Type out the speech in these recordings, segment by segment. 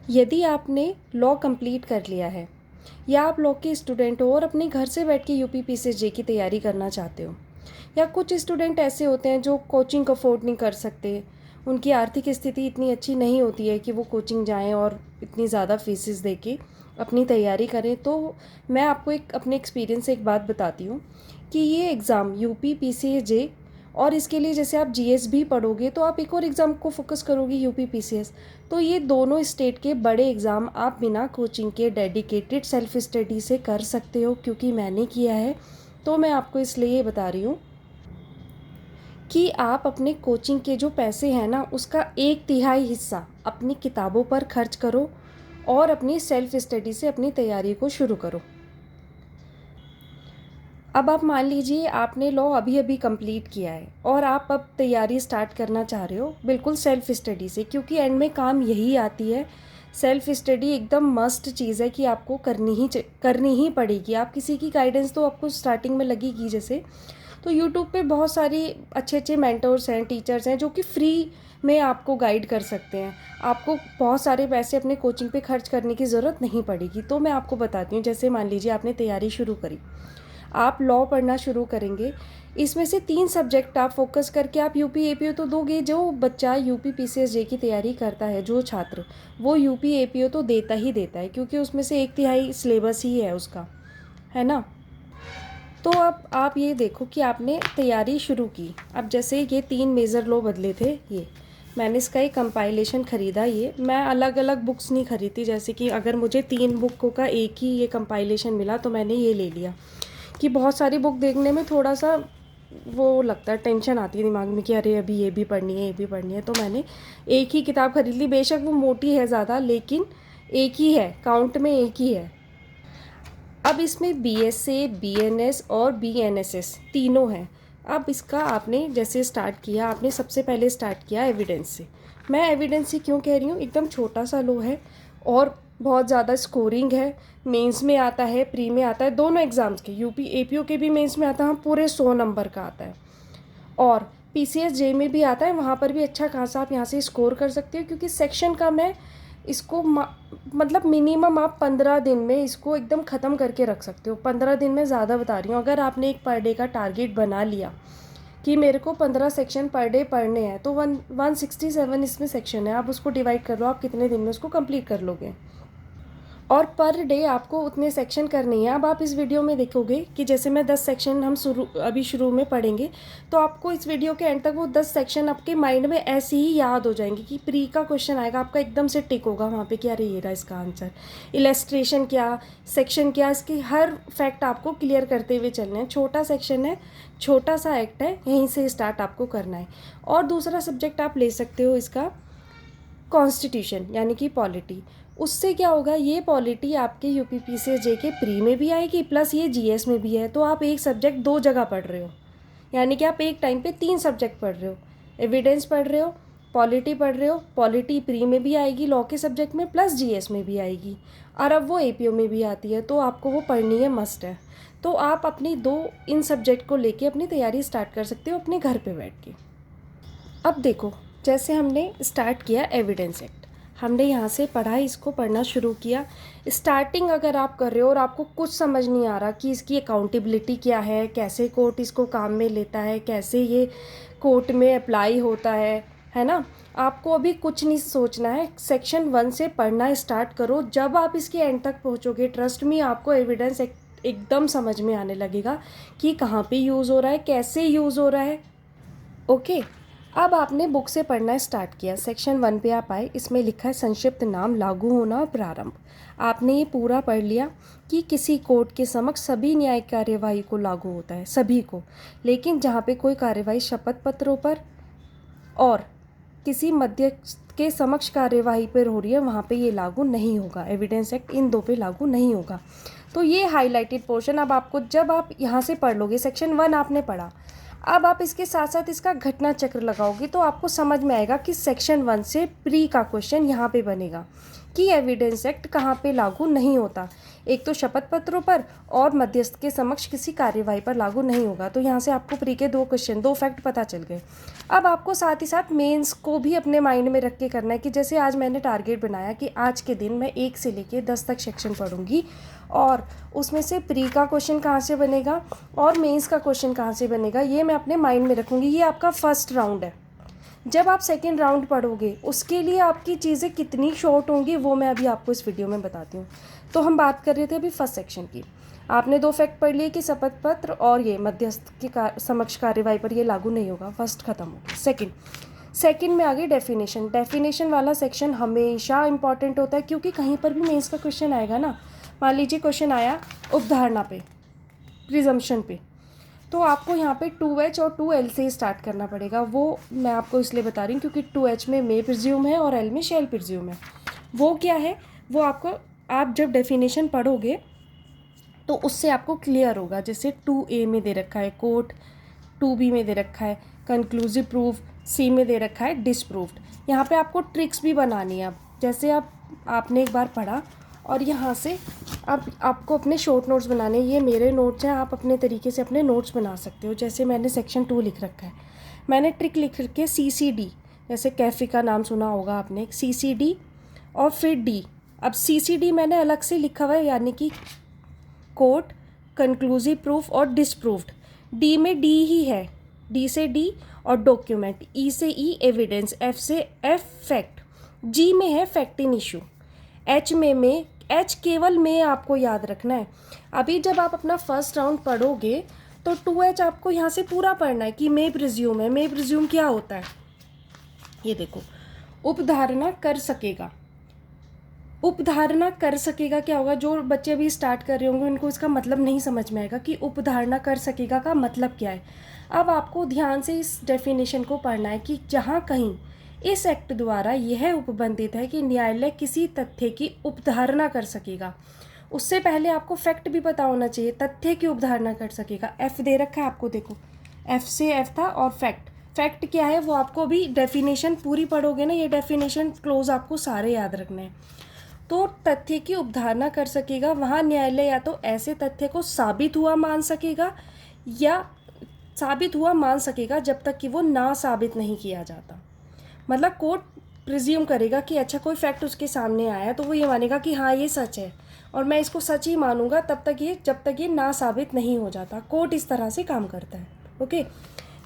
यदि आपने law complete कर लिया है या आप लॉ के स्टूडेंट हो और अपने घर से बैठ के यूपी पीसीएसजे की तैयारी करना चाहते हो, या कुछ स्टूडेंट ऐसे होते हैं जो कोचिंग अफोर्ड नहीं कर सकते, उनकी आर्थिक स्थिति इतनी अच्छी नहीं होती है कि वो कोचिंग जाएं और इतनी ज़्यादा फीसेस दे के अपनी तैयारी करें, तो मैं आपको एक अपने एक्सपीरियंस से एक बात बताती हूँ कि ये एग्ज़ाम यूपी पीसीएसजे, और इसके लिए जैसे आप जीएस भी पढ़ोगे तो आप एक और एग्ज़ाम को फोकस करोगे यूपी पीसीएस, तो ये दोनों स्टेट के बड़े एग्ज़ाम आप बिना कोचिंग के डेडिकेटेड सेल्फ स्टडी से कर सकते हो, क्योंकि मैंने किया है। तो मैं आपको इसलिए ये बता रही हूँ कि आप अपने कोचिंग के जो पैसे हैं ना, उसका 1/3 हिस्सा अपनी किताबों पर खर्च करो और अपनी सेल्फ स्टडी से अपनी तैयारी को शुरू करो। अब आप मान लीजिए आपने लॉ अभी अभी कंप्लीट किया है और आप अब तैयारी स्टार्ट करना चाह रहे हो बिल्कुल सेल्फ स्टडी से, क्योंकि एंड में काम यही आती है। सेल्फ स्टडी एकदम मस्ट चीज़ है कि आपको करनी ही पड़ेगी। आप किसी की गाइडेंस तो आपको स्टार्टिंग में लगेगी, जैसे तो यूट्यूब पे बहुत सारी अच्छे अच्छे मेंटर्स हैं, टीचर्स हैं जो कि फ्री में आपको गाइड कर सकते हैं। आपको बहुत सारे पैसे अपने कोचिंग पे खर्च करने की ज़रूरत नहीं पड़ेगी। तो मैं आपको बताती हूँ, जैसे मान लीजिए आपने तैयारी शुरू करी, आप लॉ पढ़ना शुरू करेंगे, इसमें से 3 सब्जेक्ट आप फोकस करके आप यूपी एपीओ तो दोगे। जो बच्चा यूपी पीसीएसजे की तैयारी करता है, जो छात्र, वो यूपी एपीओ तो देता ही देता है, क्योंकि उसमें से 1/3 सिलेबस ही है उसका, है ना। तो अब आप ये देखो कि आपने तैयारी शुरू की। अब जैसे ये 3 मेजर लॉ बदले थे, ये मैंने इसका एक कंपाइलेशन ख़रीदा। ये मैं अलग अलग बुक्स नहीं खरीदती, जैसे कि अगर मुझे 3 बुकों का एक ही ये कंपाइलेशन मिला तो मैंने ये ले लिया। कि बहुत सारी बुक देखने में थोड़ा सा वो लगता है, टेंशन आती है दिमाग में कि अरे अभी ये भी पढ़नी है, ये भी पढ़नी है, तो मैंने एक ही किताब खरीद ली। बेशक वो मोटी है ज़्यादा, लेकिन एक ही है, काउंट में एक ही है। अब इसमें बीएसए, बीएनएस और बीएनएसएस तीनों हैं। अब इसका आपने जैसे स्टार्ट किया, आपने सबसे पहले स्टार्ट किया एविडेंस से। मैं एविडेंस से क्यों कह रही हूँ, एकदम छोटा सा लो है और बहुत ज़्यादा स्कोरिंग है। मेंस में आता है, प्री में आता है, दोनों एग्ज़ाम्स के, यूपी एपीओ के भी मेंस में आता है, हाँ पूरे 100 नंबर का आता है, और पीसीएसजे में भी आता है, वहाँ पर भी अच्छा खासा आप यहाँ से स्कोर कर सकते हो। क्योंकि सेक्शन का मैं इसको मतलब मिनिमम आप 15 दिन में इसको एकदम ख़त्म करके रख सकते हो। 15 दिन में ज़्यादा बता रही हूँ। अगर आपने एक पर डे का टारगेट बना लिया कि मेरे को 15 सेक्शन पर डे पढ़ने हैं, तो 167 इसमें सेक्शन है, आप उसको डिवाइड कर लो, आप कितने दिन में उसको कंप्लीट कर लोगे, और पर डे आपको उतने सेक्शन करने हैं। अब आप इस वीडियो में देखोगे कि जैसे मैं 10 सेक्शन हम अभी शुरू में पढ़ेंगे, तो आपको इस वीडियो के एंड तक वो 10 सेक्शन आपके माइंड में ऐसे ही याद हो जाएंगे कि प्री का क्वेश्चन आएगा, आपका एकदम से टिक होगा वहाँ पे कि अरे ये रहा इसका आंसर। इलस्ट्रेशन क्या, सेक्शन क्या, इसकी हर फैक्ट आपको क्लियर करते हुए चलना है। छोटा सेक्शन है, छोटा सा एक्ट है, यहीं से स्टार्ट आपको करना है। और दूसरा सब्जेक्ट आप ले सकते हो इसका कॉन्स्टिट्यूशन, यानी कि पॉलिटी। उससे क्या होगा, ये पॉलिटी आपके यूपी पीसीएसजे के प्री में भी आएगी, प्लस ये जीएस में भी है, तो आप एक सब्जेक्ट 2 जगह पढ़ रहे हो, यानी कि आप एक टाइम पे 3 सब्जेक्ट पढ़ रहे हो। एविडेंस पढ़ रहे हो, पॉलिटी पढ़ रहे हो, पॉलिटी प्री में भी आएगी लॉ के सब्जेक्ट में, प्लस जीएस में भी आएगी, और अब वो एपीओ में भी आती है, तो आपको वो पढ़नी है, मस्ट है। तो आप अपनी 2 इन सब्जेक्ट को लेके अपनी तैयारी स्टार्ट कर सकते हो अपने घर पे बैठ के। अब देखो, जैसे हमने स्टार्ट किया एविडेंस एक्ट, हमने यहाँ से पढ़ा, इसको पढ़ना शुरू किया। स्टार्टिंग अगर आप कर रहे हो और आपको कुछ समझ नहीं आ रहा कि इसकी अकाउंटेबिलिटी क्या है, कैसे कोर्ट इसको काम में लेता है, कैसे ये कोर्ट में अप्लाई होता है ना, आपको अभी कुछ नहीं सोचना है। सेक्शन 1 से पढ़ना स्टार्ट करो। जब आप इसके एंड तक पहुँचोगे, ट्रस्ट मी, आपको एविडेंस एक्ट एकदम समझ में आने लगेगा कि कहाँ पे यूज़ हो रहा है, कैसे यूज़ हो रहा है। ओके, अब आपने बुक से पढ़ना स्टार्ट किया, सेक्शन 1 पे आप आए, इसमें लिखा है संक्षिप्त नाम, लागू होना और प्रारंभ। आपने ये पूरा पढ़ लिया कि किसी कोर्ट के समक्ष सभी न्यायिक कार्यवाही को लागू होता है, सभी को, लेकिन जहाँ पे कोई कार्यवाही शपथ पत्रों पर और किसी मध्यस्थ के समक्ष कार्यवाही पर हो रही है, वहाँ पे ये लागू नहीं होगा। एविडेंस एक्ट इन 2 पे लागू नहीं होगा। तो ये हाईलाइटेड पोर्शन अब आपको, जब आप यहाँ से पढ़ लोगे, सेक्शन 1 आपने पढ़ा, अब आप इसके साथ साथ इसका घटना चक्र लगाओगे तो आपको समझ में आएगा कि सेक्शन 1 से प्री का क्वेश्चन यहाँ पे बनेगा कि एविडेंस एक्ट कहाँ पे लागू नहीं होता। एक तो शपथ पत्रों पर और मध्यस्थ के समक्ष किसी कार्यवाही पर लागू नहीं होगा। तो यहाँ से आपको प्री के 2 क्वेश्चन 2 फैक्ट पता चल गए। अब आपको साथ ही साथ मेंस को भी अपने माइंड में रख के करना है कि जैसे आज मैंने टारगेट बनाया कि आज के दिन मैं 1 से लेके 10 तक सेक्शन पढ़ूंगी और उसमें से प्री का क्वेश्चन कहाँ से बनेगा और मेंस का क्वेश्चन कहाँ से बनेगा, ये मैं अपने माइंड में रखूँगी। ये आपका फर्स्ट राउंड है। जब आप सेकेंड राउंड पढ़ोगे उसके लिए आपकी चीज़ें कितनी शॉर्ट होंगी वो मैं अभी आपको इस वीडियो में बताती हूँ। तो हम बात कर रहे थे अभी फर्स्ट सेक्शन की। आपने 2 फैक्ट पढ़ लिए कि शपथ पत्र और ये मध्यस्थ के समक्ष कार्यवाही पर ये लागू नहीं होगा। फर्स्ट खत्म हो गया। सेकंड में आगे डेफिनेशन वाला सेक्शन हमेशा इंपॉर्टेंट होता है, क्योंकि कहीं पर भी मेंस का क्वेश्चन आएगा ना, मान लीजिए क्वेश्चन आया उपधारणा पे, प्रिजम्पशन पे, तो आपको यहाँ पे 2H और 2L से स्टार्ट करना पड़ेगा। वो मैं आपको इसलिए बता रही हूँ क्योंकि 2H में मे प्रिज्यूम है और L में शैल प्रिज्यूम है। वो क्या है वो आपको, आप जब डेफिनेशन पढ़ोगे तो उससे आपको क्लियर होगा। जैसे 2A में दे रखा है कोर्ट, 2B में दे रखा है कंक्लूसिव प्रूफ, C में दे रखा है डिसप्रूव्ड। यहाँ पे आपको ट्रिक्स भी बनानी है। अब जैसे आपने एक बार पढ़ा और यहाँ से आपको अपने शॉर्ट नोट्स बनाने, ये मेरे नोट्स हैं, आप अपने तरीके से अपने नोट्स बना सकते हो। जैसे मैंने सेक्शन 2 लिख रखा है, मैंने ट्रिक लिख रखी है CCD, जैसे कैफ़े का नाम सुना होगा आपने, CCD और फिर D। अब CCD मैंने अलग से लिखा हुआ है, यानी कि कोर्ट, कंक्लूसिव प्रूफ और डिसप्रूव्ड। D में D ही है, D से D और डॉक्यूमेंट, E से E एविडेंस, F से F फैक्ट, G में है फैक्ट इन इशू, H में H केवल में आपको याद रखना है। अभी जब आप अपना फर्स्ट राउंड पढ़ोगे तो 2H आपको यहाँ से पूरा पढ़ना है कि मे प्रिज्यूम है। मे प्रिज्यूम क्या होता है ये देखो, उपधारणा कर सकेगा। उपधारणा कर सकेगा क्या होगा, जो बच्चे अभी स्टार्ट कर रहे होंगे उनको इसका मतलब नहीं समझ में आएगा कि उपधारणा कर सकेगा का मतलब क्या है। अब आपको ध्यान से इस डेफिनेशन को पढ़ना है कि जहाँ कहीं इस एक्ट द्वारा यह उपबंधित है कि न्यायालय किसी तथ्य की उपधारणा कर सकेगा, उससे पहले आपको फैक्ट भी पता होना चाहिए। तथ्य की उपधारणा कर सकेगा, F दे रखा है आपको, देखो F से F था और फैक्ट क्या है वो आपको भी डेफिनेशन पूरी पढ़ोगे ना, ये डेफिनेशन क्लोज आपको सारे याद रखने हैं। तो तथ्य की उपधारणा कर सकेगा, वहाँ न्यायालय या तो ऐसे तथ्य को साबित हुआ मान सकेगा या साबित हुआ मान सकेगा जब तक कि वो ना साबित नहीं किया जाता। मतलब कोर्ट प्रिज्यूम करेगा कि अच्छा कोई फैक्ट उसके सामने आया तो वो ये मानेगा कि हाँ ये सच है और मैं इसको सच ही मानूंगा जब तक ये ना साबित नहीं हो जाता। कोर्ट इस तरह से काम करता है। ओके,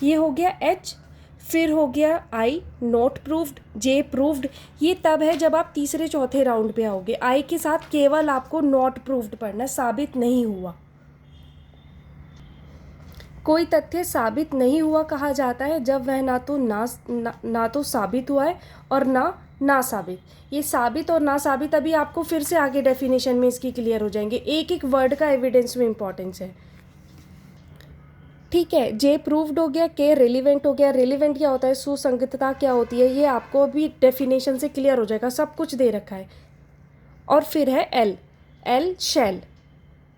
ये हो गया H। फिर हो गया I, not proved, J proved. ये तब है जब आप तीसरे चौथे राउंड पे आओगे। I के साथ केवल आपको नॉट प्रूव्ड पढ़ना है, साबित नहीं हुआ। कोई तथ्य साबित नहीं हुआ कहा जाता है जब वह ना तो साबित हुआ है और ना साबित। ये साबित और ना साबित अभी आपको फिर से आगे डेफिनेशन में इसकी क्लियर हो जाएंगे। एक एक वर्ड का एविडेंस में इंपॉर्टेंस है। ठीक है, J प्रूव्ड हो गया, K रेलिवेंट हो गया। रेलिवेंट क्या होता है, सुसंगतता क्या होती है, ये आपको अभी डेफिनेशन से क्लियर हो जाएगा, सब कुछ दे रखा है। और फिर है L शैल,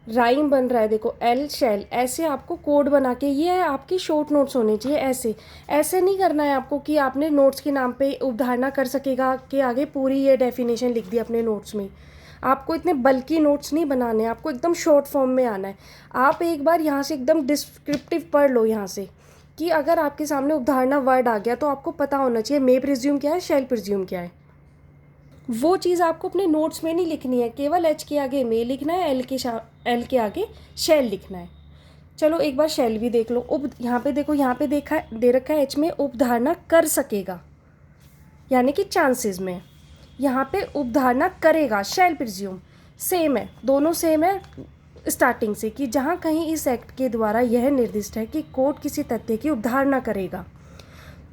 राइम बन रहा है देखो, L शैल। ऐसे आपको कोड बना के, ये आपकी शॉर्ट नोट्स होने चाहिए। ऐसे नहीं करना है आपको कि आपने नोट्स के नाम पे उपधारणा कर सकेगा के आगे पूरी ये डेफिनेशन लिख दी अपने नोट्स में। आपको इतने बल्कि नोट्स नहीं बनाने, आपको एकदम शॉर्ट फॉर्म में आना है। आप एक बार यहाँ से एकदम डिस्क्रिप्टिव पढ़ लो यहाँ से, कि अगर आपके सामने उपधारणा वर्ड आ गया तो आपको पता होना चाहिए मे प्रिज्यूम क्या है, शैल प्रिज्यूम क्या है। वो चीज़ आपको अपने नोट्स में नहीं लिखनी है, केवल H के आगे मे लिखना है, L के आगे शैल लिखना है। चलो एक बार शैल भी देख लो। यहाँ पे देखो, यहाँ पे दे रखा है H में उपधारणा कर सकेगा, यानी कि चांसेस में। यहाँ पे उपधारणा करेगा, शैल प्रिज्यूम, सेम है, दोनों सेम है स्टार्टिंग से, कि जहाँ कहीं इस एक्ट के द्वारा यह निर्दिष्ट है कि कोर्ट किसी तथ्य की उपधारणा करेगा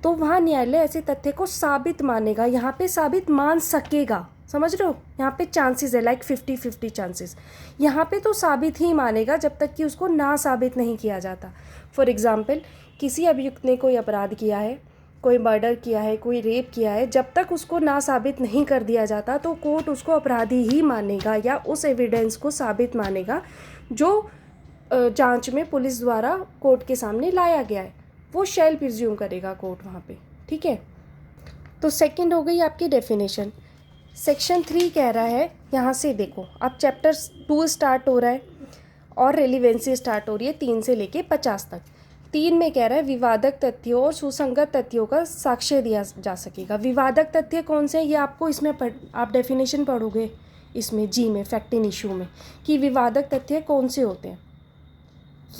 तो वहाँ न्यायालय ऐसे तथ्य को साबित मानेगा। यहाँ पे साबित मान सकेगा, समझ रहे हो, यहाँ पे चांसेस है, लाइक 50-50 चांसेस। यहाँ पे तो साबित ही मानेगा जब तक कि उसको ना साबित नहीं किया जाता। फॉर एग्जाम्पल, किसी अभियुक्त ने कोई अपराध किया है, कोई मर्डर किया है, कोई रेप किया है, जब तक उसको ना साबित नहीं कर दिया जाता तो कोर्ट उसको अपराधी ही मानेगा या उस एविडेंस को साबित मानेगा जो जांच में पुलिस द्वारा कोर्ट के सामने लाया गया है, वो शैल प्रिज्यूम करेगा कोर्ट वहाँ पे। ठीक है, तो सेकंड हो गई आपकी डेफिनेशन। सेक्शन 3 कह रहा है, यहाँ से देखो अब चैप्टर 2 स्टार्ट हो रहा है और रेलिवेंसी स्टार्ट हो रही है 3 से लेके 50 तक। 3 में कह रहा है विवादक तथ्यों और सुसंगत तथ्यों का साक्ष्य दिया जा सकेगा। विवादक तथ्य कौन से हैं, ये आपको इसमें आप डेफिनेशन पढ़ोगे इसमें जी में, फैक्ट इन इशू में, कि विवादक तथ्य कौन से होते हैं।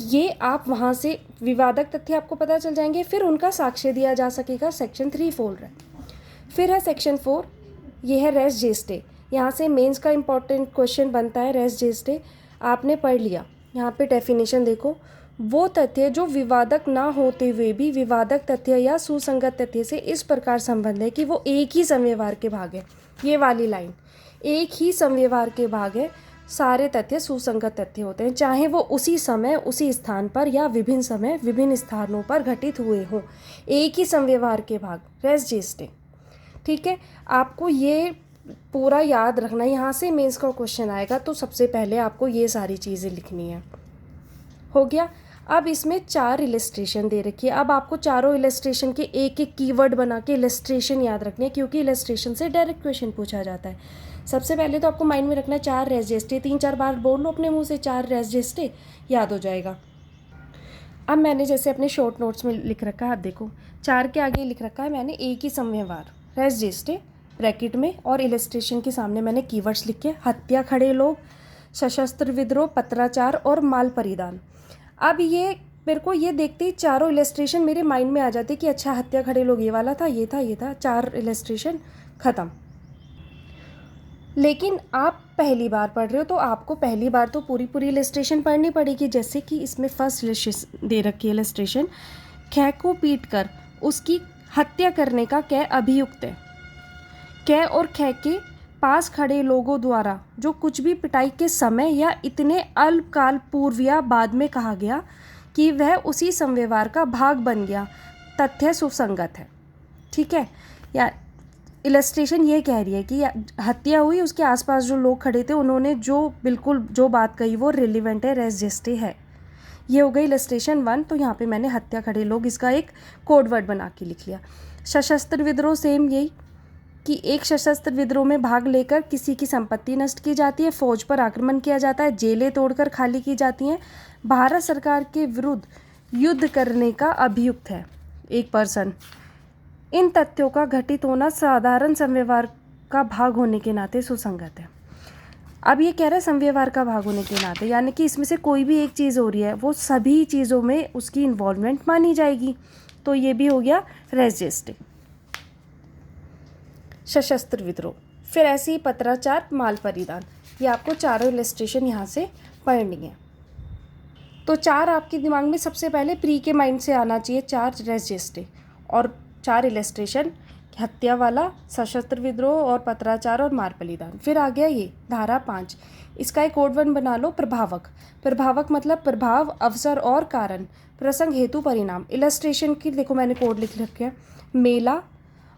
ये आप वहाँ से विवादक तथ्य आपको पता चल जाएंगे, फिर उनका साक्ष्य दिया जा सकेगा, सेक्शन 3 बोल रहा है। फिर है सेक्शन 4, ये है रेस जेस्टे। यहाँ से मेंस का इंपॉर्टेंट क्वेश्चन बनता है रेस जेस्टे, आपने पढ़ लिया। यहाँ पे डेफिनेशन देखो, वो तथ्य जो विवादक ना होते हुए भी विवादक तथ्य या सुसंगत तथ्य से इस प्रकार संबंध है कि वो एक ही संव्यवहार के भाग है। ये वाली लाइन, एक ही संव्यवहार के भाग है, सारे तथ्य सुसंगत तथ्य होते हैं, चाहे वो उसी समय उसी स्थान पर या विभिन्न समय विभिन्न स्थानों पर घटित हुए हों, एक ही संव्यवहार के भाग, रेस जेस्टे। ठीक है, आपको ये पूरा याद रखना। यहाँ से मेंस का क्वेश्चन आएगा तो सबसे पहले आपको ये सारी चीज़ें लिखनी है। हो गया। अब इसमें 4 इलस्ट्रेशन दे रखी है। अब आपको चारों इलस्ट्रेशन के एक एक कीवर्ड बना के इलस्ट्रेशन याद रखनी है, क्योंकि इलस्ट्रेशन से डायरेक्ट क्वेश्चन पूछा जाता है। सबसे पहले तो आपको माइंड में रखना है 4 रेस जेस्टे, 3-4 बार बोल लो अपने मुंह से 4 रेस जेस्टे, याद हो जाएगा। अब मैंने जैसे अपने शॉर्ट नोट्स में लिख रखा है, आप देखो 4 के आगे लिख रखा है मैंने एक ही संव्यवहार, रेस जेस्टे ब्रैकेट में, और इलस्ट्रेशन के सामने मैंने कीवर्ड्स लिखे, हत्या, खड़े लोग, सशस्त्र विद्रोह, पत्राचार और माल परिधान। अब ये मेरे को ये देखते ही चारों इलस्ट्रेशन मेरे माइंड में आ जाते कि अच्छा हत्या, खड़े लोग ये वाला था, ये था, ये था, 4 इलस्ट्रेशन ख़त्म। लेकिन आप पहली बार पढ़ रहे हो तो आपको पहली बार तो पूरी पूरी इलस्ट्रेशन पढ़नी पड़ेगी। जैसे कि इसमें फर्स्ट इलस्ट्रेशन दे रखी है, इलस्ट्रेशन, कै को पीट कर उसकी हत्या करने का कै अभियुक्त है। कै और कै के पास खड़े लोगों द्वारा जो कुछ भी पिटाई के समय या इतने अल्पकाल पूर्व या बाद में कहा गया कि वह उसी संव्यवहार का भाग बन गया, तथ्य सुसंगत है। ठीक है, या इलस्ट्रेशन ये कह रही है कि हत्या हुई, उसके आसपास जो लोग खड़े थे उन्होंने जो बिल्कुल जो बात कही वो रिलेवेंट है, रेस जेस्टे है। ये हो गई इलस्ट्रेशन 1। तो यहाँ पे मैंने हत्या, खड़े लोग, इसका एक कोड वर्ड बना के लिख लिया। सशस्त्र विद्रोह सेम यही, कि एक सशस्त्र विद्रोह में भाग लेकर किसी की संपत्ति नष्ट की जाती है, फौज पर आक्रमण किया जाता है, जेलें तोड़कर खाली की जाती हैं, भारत सरकार के विरुद्ध युद्ध करने का अभियुक्त है एक पर्सन। इन तथ्यों का घटित होना साधारण संव्यवहार का भाग होने के नाते सुसंगत है। अब ये कह रहा है संव्यवहार का भाग होने के नाते, यानी कि इसमें से कोई भी एक चीज़ हो रही है वो सभी चीज़ों में उसकी इन्वॉल्वमेंट मानी जाएगी। तो ये भी हो गया रेस जेस्टे, सशस्त्र विद्रोह। फिर ऐसे ही पत्राचार, माल परिधान, ये आपको चारों इलस्ट्रेशन यहाँ से पढ़नी है। तो 4 आपके दिमाग में सबसे पहले प्री के माइंड से आना चाहिए, 4 रेस जेस्टे और 4 इलस्ट्रेशन, हत्या वाला, सशस्त्र विद्रोह और पत्राचार और माल परिधान। फिर आ गया ये धारा 5, इसका एक कोड वर्ड बना लो, प्रभावक। प्रभावक मतलब प्रभाव, अवसर और कारण, प्रसंग, हेतु, परिणाम। इलस्ट्रेशन की देखो मैंने कोड लिख रखे हैं, मेला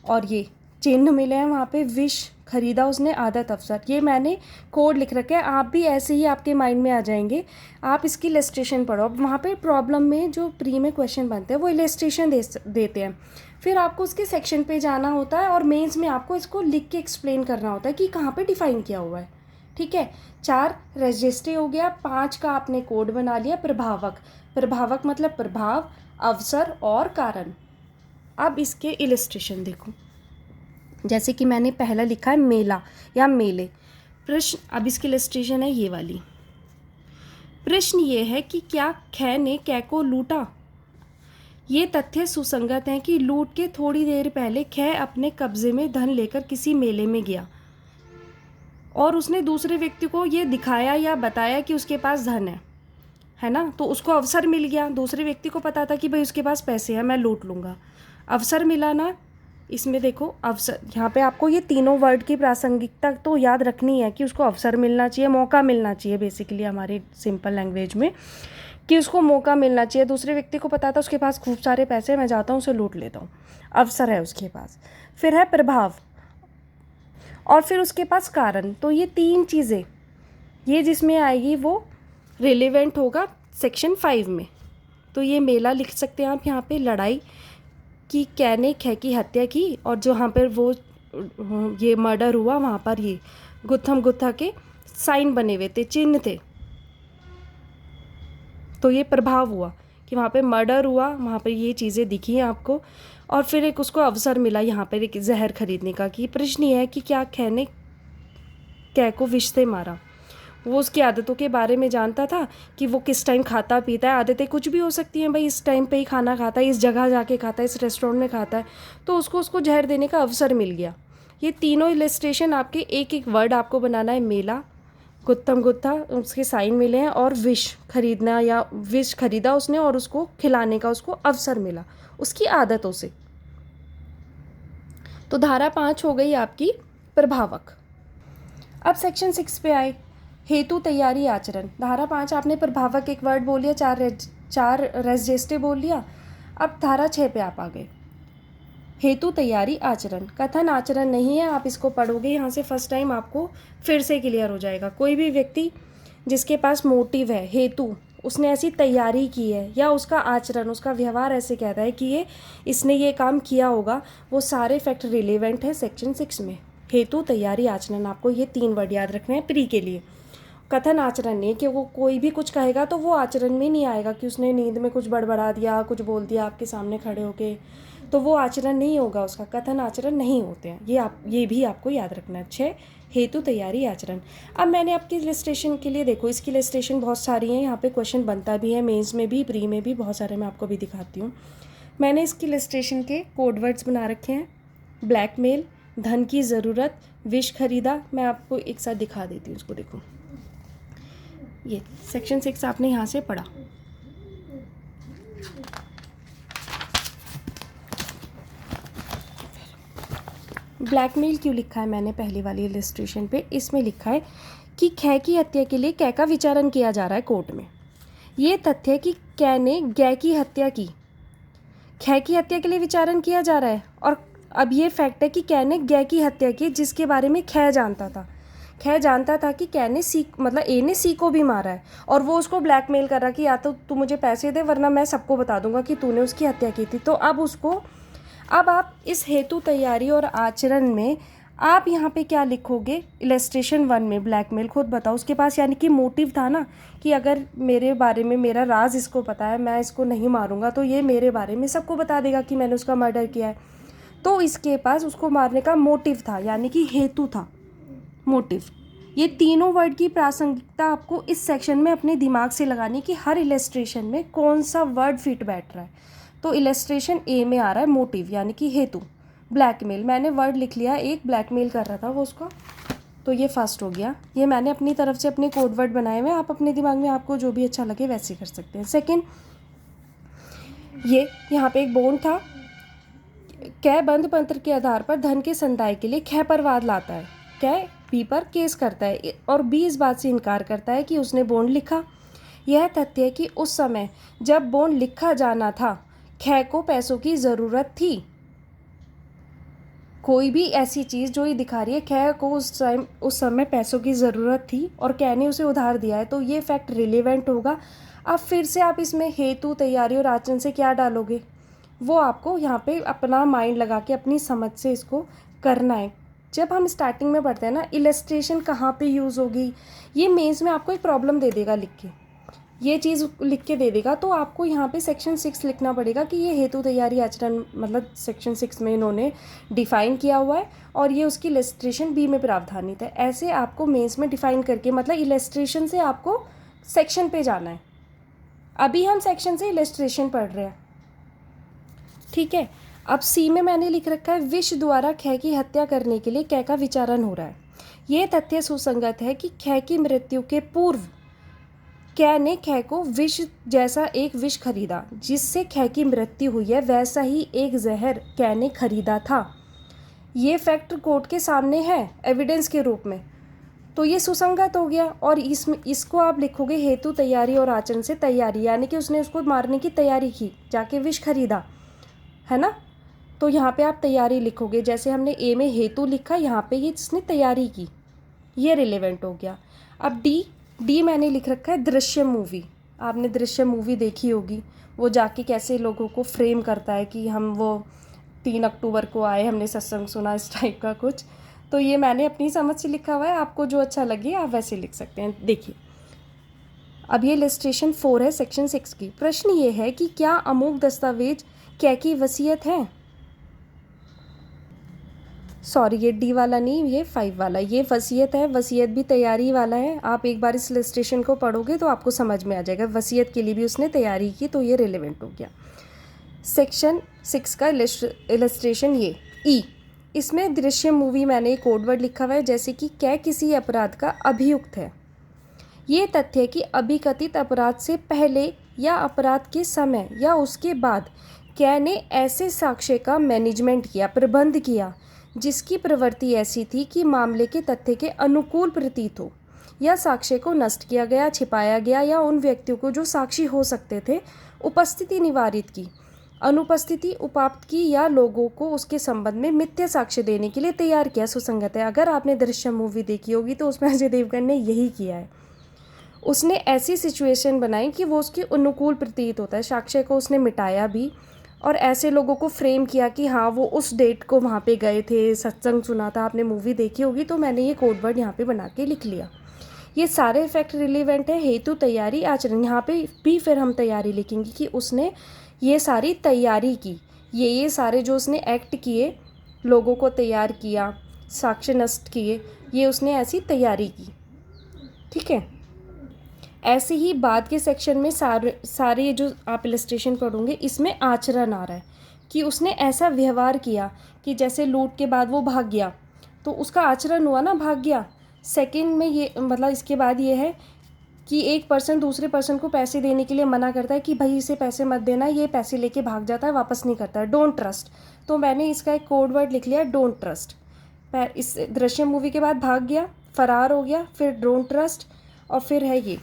और ये चिन्ह मिले हैं वहाँ पे, विष खरीदा उसने, आदत, अवसर, ये मैंने कोड लिख रखे हैं। आप भी ऐसे ही आपके माइंड में आ जाएंगे, आप इसकी इलस्ट्रेशन पढ़ो। अब वहाँ पे प्रॉब्लम में जो प्री में क्वेश्चन बनते हैं वो इलस्ट्रेशन देते हैं, फिर आपको उसके सेक्शन पे जाना होता है और मेंस में आपको इसको लिख के एक्सप्लेन करना होता है कि कहाँ पे डिफाइन किया हुआ है। ठीक है, 4 रेस जेस्टे हो गया, 5 का आपने कोड बना लिया, प्रभावक। प्रभावक मतलब प्रभाव, अवसर और कारण। अब इसके इलस्ट्रेशन देखो, जैसे कि मैंने पहला लिखा है मेला या मेले। प्रश्न, अब इसकी इलस्ट्रेशन है ये वाली। प्रश्न ये है कि क्या कै ने कै को लूटा? ये तथ्य सुसंगत हैं कि लूट के थोड़ी देर पहले कै अपने कब्जे में धन लेकर किसी मेले में गया और उसने दूसरे व्यक्ति को ये दिखाया या बताया कि उसके पास धन है ना, तो उसको अवसर मिल गया। दूसरे व्यक्ति को पता था कि भाई उसके पास पैसे हैं, मैं लूट लूँगा, अवसर मिला ना। इसमें देखो अवसर, यहाँ पे आपको ये तीनों वर्ड की प्रासंगिकता तो याद रखनी है कि उसको अवसर मिलना चाहिए, मौका मिलना चाहिए, बेसिकली हमारी सिंपल लैंग्वेज में कि उसको मौका मिलना चाहिए। दूसरे व्यक्ति को पता था उसके पास खूब सारे पैसे, मैं जाता हूँ उसे लूट लेता हूँ, अवसर है उसके पास। फिर है प्रभाव और फिर उसके पास कारण। तो ये 3 चीज़ें, ये जिसमें आएगी वो रिलेवेंट होगा सेक्शन 5 में। तो ये मेला लिख सकते हैं आप यहाँ पे, लड़ाई की, कै ने कै की हत्या की, और जहाँ पर वो ये मर्डर हुआ वहाँ पर ये गुत्थम गुत्था के साइन बने हुए थे, चिन्ह थे। तो ये प्रभाव हुआ कि वहाँ पे मर्डर हुआ, वहाँ पे ये चीज़ें दिखी हैं आपको, और फिर एक उसको अवसर मिला यहाँ पर एक जहर खरीदने का। कि प्रश्न ये है कि क्या कै ने कै को विष से मारा। वो उसकी आदतों के बारे में जानता था कि वो किस टाइम खाता पीता है। आदतें कुछ भी हो सकती हैं भाई, इस टाइम पे ही खाना खाता है, इस जगह जाके खाता है, इस रेस्टोरेंट में खाता है, तो उसको जहर देने का अवसर मिल गया। ये तीनों इलस्ट्रेशन आपके एक एक वर्ड आपको बनाना है। मेला, गुत्थम गुत्था, उसके साइन मिले हैं, और विष खरीदना या विष खरीदा उसने और उसको खिलाने का उसको अवसर मिला उसकी आदतों से। तो धारा 5 हो गई आपकी प्रभावक। अब सेक्शन 6 पे आए, हेतु तैयारी आचरण। धारा 5 आपने प्रभावक एक वर्ड बोल लिया, चार रेस्जेस्टे बोल लिया। अब धारा 6 पे आप आ गए, हेतु तैयारी आचरण। कथन आचरण नहीं है, आप इसको पढ़ोगे यहाँ से फर्स्ट टाइम आपको फिर से क्लियर हो जाएगा। कोई भी व्यक्ति जिसके पास मोटिव है, हेतु, उसने ऐसी तैयारी की है, या उसका आचरण, उसका व्यवहार ऐसे कहता है कि इसने ये काम किया होगा, वो सारे फैक्ट रिलेवेंट है सेक्शन 6 में। हेतु तैयारी आचरण, आपको ये 3 वर्ड याद रखने हैं प्री के लिए। कथन आचरण नहीं कि वो कोई भी कुछ कहेगा तो वो आचरण में नहीं आएगा कि उसने नींद में कुछ बड़बड़ा दिया, कुछ बोल दिया आपके सामने खड़े होके, तो वो आचरण नहीं होगा उसका। कथन आचरण नहीं होते हैं, ये भी आपको याद रखना है। 6 हेतु तैयारी आचरण। अब मैंने आपकी इलस्ट्रेशन के लिए, देखो इसकी इलस्ट्रेशन बहुत सारी हैं, यहाँ पे क्वेश्चन बनता भी है, मेंस में भी, प्री में भी, बहुत सारे मैं आपको भी दिखाती हूँ। मैंने इसकी इलस्ट्रेशन के कोड वर्ड्स बना रखे हैं। ब्लैकमेल, धन की ज़रूरत, विष खरीदा। मैं आपको एक साथ दिखा देती हूँ उसको। देखो ये सेक्शन 6 आपने यहाँ से पढ़ा। ब्लैकमेल क्यों लिखा है मैंने पहली वाली इलस्ट्रेशन पे? इसमें लिखा है कि कै की हत्या के लिए कै का विचारण किया जा रहा है कोर्ट में। ये तथ्य कि कै ने गै की हत्या की, कै की हत्या के लिए विचारण किया जा रहा है, और अब ये फैक्ट है कि कै ने गै की हत्या की, जिसके बारे में कै जानता था। कै जानता था कि कै ने सी, मतलब ए ने सी को भी मारा है, और वो उसको ब्लैकमेल कर रहा कि या तो तू मुझे पैसे दे वरना मैं सबको बता दूंगा कि तूने उसकी हत्या की थी। तो अब आप इस हेतु तैयारी और आचरण में आप यहाँ पे क्या लिखोगे? इलस्ट्रेशन 1 में ब्लैकमेल, खुद बताओ उसके पास यानी कि मोटिव था ना कि अगर मेरे बारे में, मेरा राज इसको पता है, मैं इसको नहीं मारूंगा तो ये मेरे बारे में सबको बता देगा कि मैंने उसका मर्डर किया है। तो इसके पास उसको मारने का मोटिव था, यानी कि हेतु था, मोटिव। ये तीनों वर्ड की प्रासंगिकता आपको इस सेक्शन में अपने दिमाग से लगानी कि हर इलस्ट्रेशन में कौन सा वर्ड फिट बैठ रहा है। तो इलस्ट्रेशन ए में आ रहा है मोटिव यानी कि हेतु। ब्लैकमेल, मैंने वर्ड लिख लिया, एक ब्लैकमेल कर रहा था वो उसका, तो ये फर्स्ट हो गया। ये मैंने अपनी तरफ से अपने कोड वर्ड बनाए हुए, आप अपने दिमाग में आपको जो भी अच्छा लगे वैसे कर सकते हैं। सेकेंड, ये यहाँ पे एक बॉन्ड था, कै बंद पत्र के आधार पर धन के संदाय के लिए कै पर वाद लाता है, कै बी पर केस करता है, और बी इस बात से इनकार करता है कि उसने बॉन्ड लिखा। यह तथ्य है कि उस समय जब बॉन्ड लिखा जाना था कै को पैसों की ज़रूरत थी। कोई भी ऐसी चीज़ जो ये दिखा रही है कै को उस समय पैसों की ज़रूरत थी और कै ने उसे उधार दिया है, तो ये फैक्ट रिलेवेंट होगा। अब फिर से आप इसमें हेतु तैयारी और आचरण से क्या डालोगे, वो आपको यहाँ पे अपना माइंड लगा के अपनी समझ से इसको करना है। जब हम स्टार्टिंग में पढ़ते हैं ना, इलस्ट्रेशन कहाँ पे यूज़ होगी, ये मेंस में आपको एक प्रॉब्लम दे देगा लिख के, ये चीज़ लिख के दे देगा, तो आपको यहाँ पे सेक्शन 6 लिखना पड़ेगा कि ये हेतु तैयारी आचरण, मतलब सेक्शन 6 में इन्होंने डिफ़ाइन किया हुआ है और ये उसकी इलस्ट्रेशन बी में प्रावधानित है। ऐसे आपको मेंस में डिफ़ाइन करके, मतलब इलस्ट्रेशन से आपको सेक्शन पे जाना है। अभी हम सेक्शन से इलस्ट्रेशन पढ़ रहे हैं, ठीक है। अब सी में मैंने लिख रखा है, विष द्वारा कै की हत्या करने के लिए कै का विचारण हो रहा है। ये तथ्य सुसंगत है कि कै की मृत्यु के पूर्व कै ने कै को विष जैसा एक विष खरीदा, जिससे कै की मृत्यु हुई है, वैसा ही एक जहर कै ने खरीदा था। ये फैक्ट कोर्ट के सामने है एविडेंस के रूप में, तो ये सुसंगत हो गया। और इसको आप लिखोगे हेतु तैयारी और आचरण से तैयारी, यानी कि उसने उसको मारने की तैयारी की, जाके विष खरीदा, है ना। तो यहाँ पे आप तैयारी लिखोगे, जैसे हमने ए में हेतु लिखा, यहाँ पे ये जिसने तैयारी की, ये रिलेवेंट हो गया। अब डी मैंने लिख रखा है दृश्य मूवी। आपने दृश्य मूवी देखी होगी, वो जाके कैसे लोगों को फ्रेम करता है कि हम वो 3 अक्टूबर को आए, हमने सत्संग सुना, इस टाइप का कुछ। तो ये मैंने अपनी समझ से लिखा हुआ है, आपको जो अच्छा लगे आप वैसे लिख सकते हैं। देखिए अब ये इलस्ट्रेशन 4 है सेक्शन 6 की। प्रश्न ये है कि क्या अमूक दस्तावेज क्या की वसीयत है। सॉरी, ये डी वाला नहीं, ये 5 वाला, ये वसीयत है। वसीयत भी तैयारी वाला है। आप एक बार इस इलस्ट्रेशन को पढ़ोगे तो आपको समझ में आ जाएगा, वसीयत के लिए भी उसने तैयारी की, तो ये रिलेवेंट हो गया। सेक्शन 6 का इलस्ट्रेशन ये ई, इसमें दृश्य मूवी मैंने एक कोड वर्ड लिखा हुआ है, जैसे कि क्या किसी अपराध का अभियुक्त है। ये तथ्य कि अभिकथित अपराध से पहले या अपराध के समय या उसके बाद क्या ने ऐसे साक्ष्य का मैनेजमेंट किया, प्रबंध किया, जिसकी प्रवृत्ति ऐसी थी कि मामले के तथ्य के अनुकूल प्रतीत हो, या साक्ष्य को नष्ट किया गया, छिपाया गया, या उन व्यक्तियों को जो साक्षी हो सकते थे उपस्थिति निवारित की, अनुपस्थिति उपाप्त की, या लोगों को उसके संबंध में मिथ्या साक्ष्य देने के लिए तैयार किया, सुसंगत है। अगर आपने दृश्यम मूवी देखी होगी तो उसमें अजय देवगन ने यही किया है। उसने ऐसी सिचुएशन बनाई कि वो उसके अनुकूल प्रतीत होता है, साक्ष्य को उसने मिटाया भी, और ऐसे लोगों को फ्रेम किया कि हाँ वो उस डेट को वहाँ पे गए थे, सत्संग सुना था। आपने मूवी देखी होगी तो मैंने ये कोड वर्ड यहाँ पे बना के लिख लिया। ये सारे इफेक्ट रिलेवेंट है। हेतु, तैयारी, आचरण, यहाँ पे भी फिर हम तैयारी लिखेंगे कि उसने ये सारी तैयारी की, ये सारे जो उसने एक्ट किए, लोगों को तैयार किया, साक्ष्य नष्ट किए, ये उसने ऐसी तैयारी की। ठीक है। ऐसे ही बाद के सेक्शन में सारे जो आप इलस्ट्रेशन पढ़ोगे इसमें आचरण आ रहा है कि उसने ऐसा व्यवहार किया कि जैसे लूट के बाद वो भाग गया तो उसका आचरण हुआ ना, भाग गया। सेकंड में ये मतलब इसके बाद ये है कि एक पर्सन दूसरे पर्सन को पैसे देने के लिए मना करता है कि भाई इसे पैसे मत देना, ये पैसे लेके भाग जाता है, वापस नहीं करता है, डोंट ट्रस्ट। तो मैंने इसका एक कोड वर्ड लिख लिया, डोंट ट्रस्ट। इस दृश्यम मूवी के बाद भाग गया, फरार हो गया, फिर डोंट ट्रस्ट, और फिर है ये।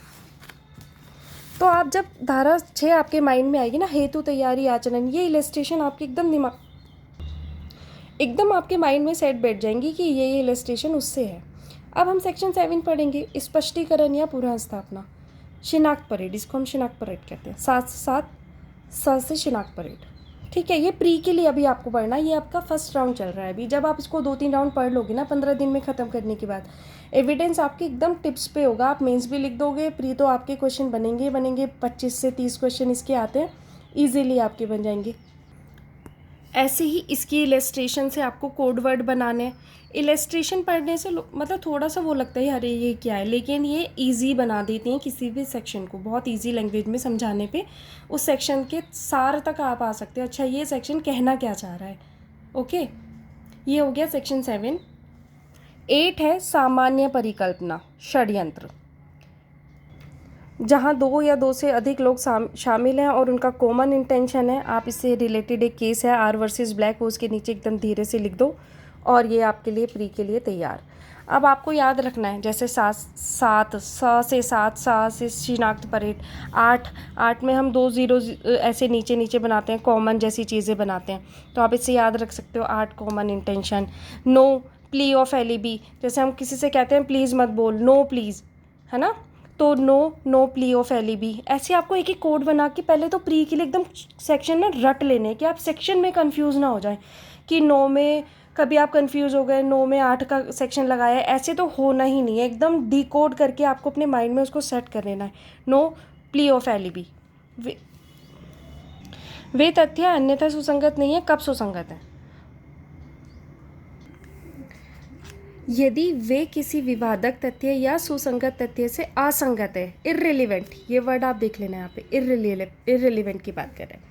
तो आप जब धारा 6 आपके माइंड में आएगी ना, हेतु, तैयारी, आचरण, ये इलस्ट्रेशन आपके एकदम आपके माइंड में सेट बैठ जाएंगी कि ये इलस्ट्रेशन उससे है। अब हम सेक्शन 7 पढ़ेंगे, स्पष्टीकरण या पुनः स्थापना, शिनाख्त परेड, इसको हम शिनाख्त परेड कहते हैं। 7 से 7 से शिनाख्त परेड। ठीक है, ये प्री के लिए अभी आपको पढ़ना है, ये आपका फर्स्ट राउंड चल रहा है अभी। जब आप इसको 2-3 राउंड पढ़ लोगे ना 15 दिन में ख़त्म करने के बाद, एविडेंस आपके एकदम टिप्स पे होगा। आप मेंस भी लिख दोगे, प्री तो आपके क्वेश्चन बनेंगे 25 से 30 क्वेश्चन इसके आते हैं, ईजिली आपके बन जाएंगे। ऐसे ही इसकी इलस्ट्रेशन से आपको कोड वर्ड बनाने हैं। इलस्ट्रेशन पढ़ने से मतलब थोड़ा सा वो लगता है अरे ये क्या है, लेकिन ये इजी बना देती हैं किसी भी सेक्शन को, बहुत इजी लैंग्वेज में समझाने पे उस सेक्शन के सार तक आप आ सकते हो। अच्छा ये सेक्शन कहना क्या चाह रहा है। ओके, ये हो गया सेक्शन 7। 8 है सामान्य परिकल्पना, षड्यंत्र, जहाँ 2 या 2 से अधिक लोग शामिल हैं और उनका कॉमन इंटेंशन है। आप इससे रिलेटेड एक केस है आर वर्सेस ब्लैक, वो उसके नीचे एकदम धीरे से लिख दो, और ये आपके लिए प्री के लिए तैयार। अब आपको याद रखना है, जैसे 7 से शिनाख्त परेड, 8 में हम 2 जीरो ऐसे नीचे नीचे बनाते हैं, कॉमन जैसी चीज़ें बनाते हैं, तो आप इससे याद रख सकते हो 8 common intention. No plea of alibi, जैसे हम किसी से कहते हैं प्लीज़ मत बोल, नो प्लीज़, है ना, तो नो प्ली ऑफ एलिबी। ऐसे आपको एक एक कोड बना के पहले तो प्री के लिए एकदम सेक्शन में रट लेने कि आप सेक्शन में कंफ्यूज ना हो जाए कि 9 में कभी आप कंफ्यूज हो गए, 9 में 8 का सेक्शन लगाया है, ऐसे तो होना ही नहीं है। एकदम डिकोड करके आपको अपने माइंड में उसको सेट कर लेना है। नो प्ली ऑफ एलिबी, वे तथ्य अन्यथा सुसंगत नहीं है, कब सुसंगत है, यदि वे किसी विवादक तथ्य या सुसंगत तथ्य से असंगत है। इर्रेलीवेंट, ये वर्ड आप देख लेना यहाँ पे, इर्रेलीवेंट की बात कर रहे हैं।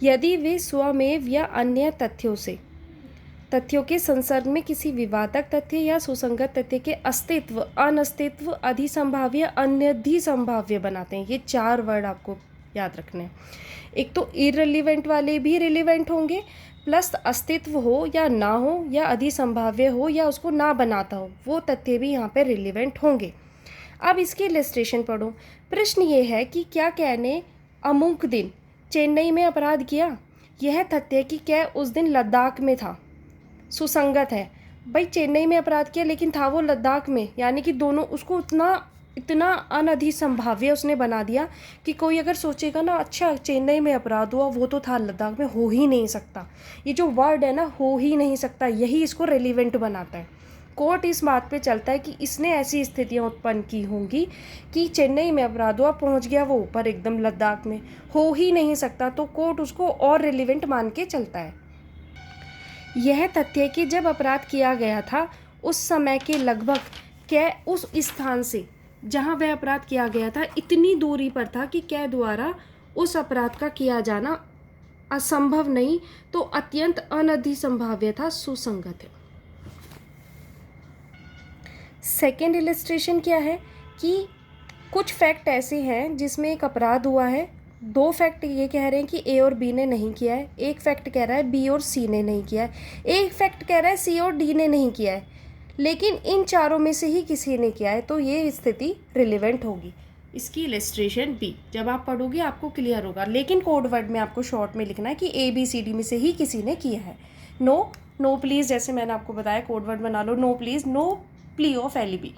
यदि वे स्वमेव या अन्य तथ्यों के संसर्ग में किसी विवादक तथ्य या सुसंगत तथ्य के अस्तित्व, अनस्तित्व, अधिसंभाव्य, अन्यधिसंभाव्य बनाते हैं। ये 4 वर्ड आपको याद रखने हैं। एक तो इर्रेलीवेंट वाले भी रिलेवेंट होंगे, प्लस अस्तित्व हो या ना हो, या अधिसंभाव्य हो या उसको ना बनाता हो, वो तथ्य भी यहाँ पे रिलेवेंट होंगे। अब इसकी इलस्ट्रेशन पढ़ो। प्रश्न ये है कि क्या कहने अमुक दिन चेन्नई में अपराध किया, यह तथ्य कि क्या उस दिन लद्दाख में था, सुसंगत है। भाई चेन्नई में अपराध किया लेकिन था वो लद्दाख में, यानी कि दोनों उसको उतना इतना अनधिसंभाव्य उसने बना दिया कि कोई अगर सोचेगा ना, अच्छा चेन्नई में अपराध हुआ, वो तो था लद्दाख में, हो ही नहीं सकता। ये जो वर्ड है ना, हो ही नहीं सकता, यही इसको रेलिवेंट बनाता है। कोर्ट इस बात पे चलता है कि इसने ऐसी स्थितियाँ उत्पन्न की होंगी कि चेन्नई में अपराध हुआ, पहुँच गया वो ऊपर एकदम लद्दाख में, हो ही नहीं सकता, तो कोर्ट उसको और रेलिवेंट मान के चलता है। यह तथ्य कि जब अपराध किया गया था उस समय के लगभग क्या उस स्थान से जहाँ वह अपराध किया गया था इतनी दूरी पर था कि क्या द्वारा उस अपराध का किया जाना असंभव नहीं तो अत्यंत अनधिसंभाव्य था, सुसंगत है। सेकेंड इलस्ट्रेशन क्या है कि कुछ फैक्ट ऐसे हैं जिसमें एक अपराध हुआ है, दो फैक्ट ये कह रहे हैं कि ए और बी ने नहीं किया है, एक फैक्ट कह रहा है बी और सी ने नहीं किया है, एक फैक्ट कह रहा है सी और डी ने नहीं किया है, लेकिन इन चारों में से ही किसी ने किया है, तो ये स्थिति रिलेवेंट होगी। इसकी इलस्ट्रेशन बी जब आप पढ़ोगे आपको क्लियर होगा, लेकिन कोड वर्ड में आपको शॉर्ट में लिखना है कि ए बी सी डी में से ही किसी ने किया है। नो, नो प्लीज़, जैसे मैंने आपको बताया कोड वर्ड बना लो, no please, no plea of alibi.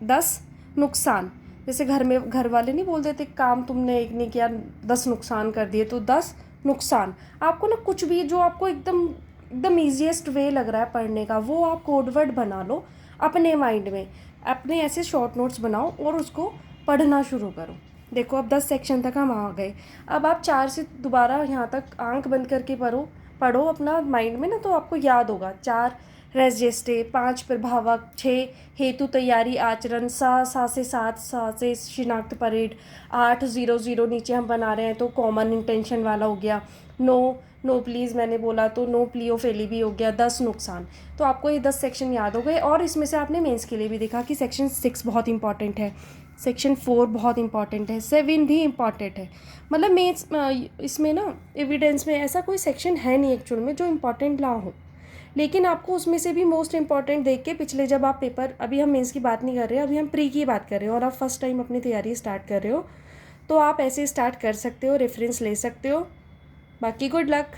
10 नुकसान, जैसे घर में घर वाले नहीं बोल देते काम तुमने एक नहीं किया 10 नुकसान कर दिए, तो 10 नुकसान। आपको ना कुछ भी जो आपको एकदम एकदम ईजीएस्ट वे लग रहा है पढ़ने का, वो आप कोड वर्ड बना लो अपने माइंड में, अपने ऐसे शॉर्ट नोट्स बनाओ और उसको पढ़ना शुरू करो। देखो अब 10 सेक्शन तक हम आ गए, अब आप 4 से दोबारा यहाँ तक आंख बंद करके पढ़ो अपना माइंड में ना, तो आपको याद होगा। 4 रेजिस्टे, 5 प्रभावक, 6 हेतु तैयारी आचरण, सा से 7 सा से शिनाख्त परेड, 8 0 नीचे हम बना रहे हैं तो कॉमन इंटेंशन वाला हो गया, नो प्लीज़ मैंने बोला तो नो प्ली ऑफ एलिबी हो गया, 10 नुकसान। तो आपको ये 10 सेक्शन याद हो गए, और इसमें से आपने मेंस के लिए भी देखा कि सेक्शन 6 बहुत इंपॉर्टेंट है, सेक्शन 4 बहुत इंपॉर्टेंट है, 7 भी इंपॉर्टेंट है। मतलब मेंस इसमें ना एविडेंस में ऐसा कोई सेक्शन है नहीं एक्चुअल में जो इंपॉर्टेंट ना हो, लेकिन आपको उसमें से भी मोस्ट इंपॉर्टेंट देख के पिछले जब आप पेपर, अभी हम मेंस की बात नहीं कर रहे, अभी हम प्री की बात कर रहे हो और आप फर्स्ट टाइम अपनी तैयारी स्टार्ट कर रहे हो, तो आप ऐसे स्टार्ट कर सकते हो, रेफरेंस ले सकते हो। बाकी गुड लक।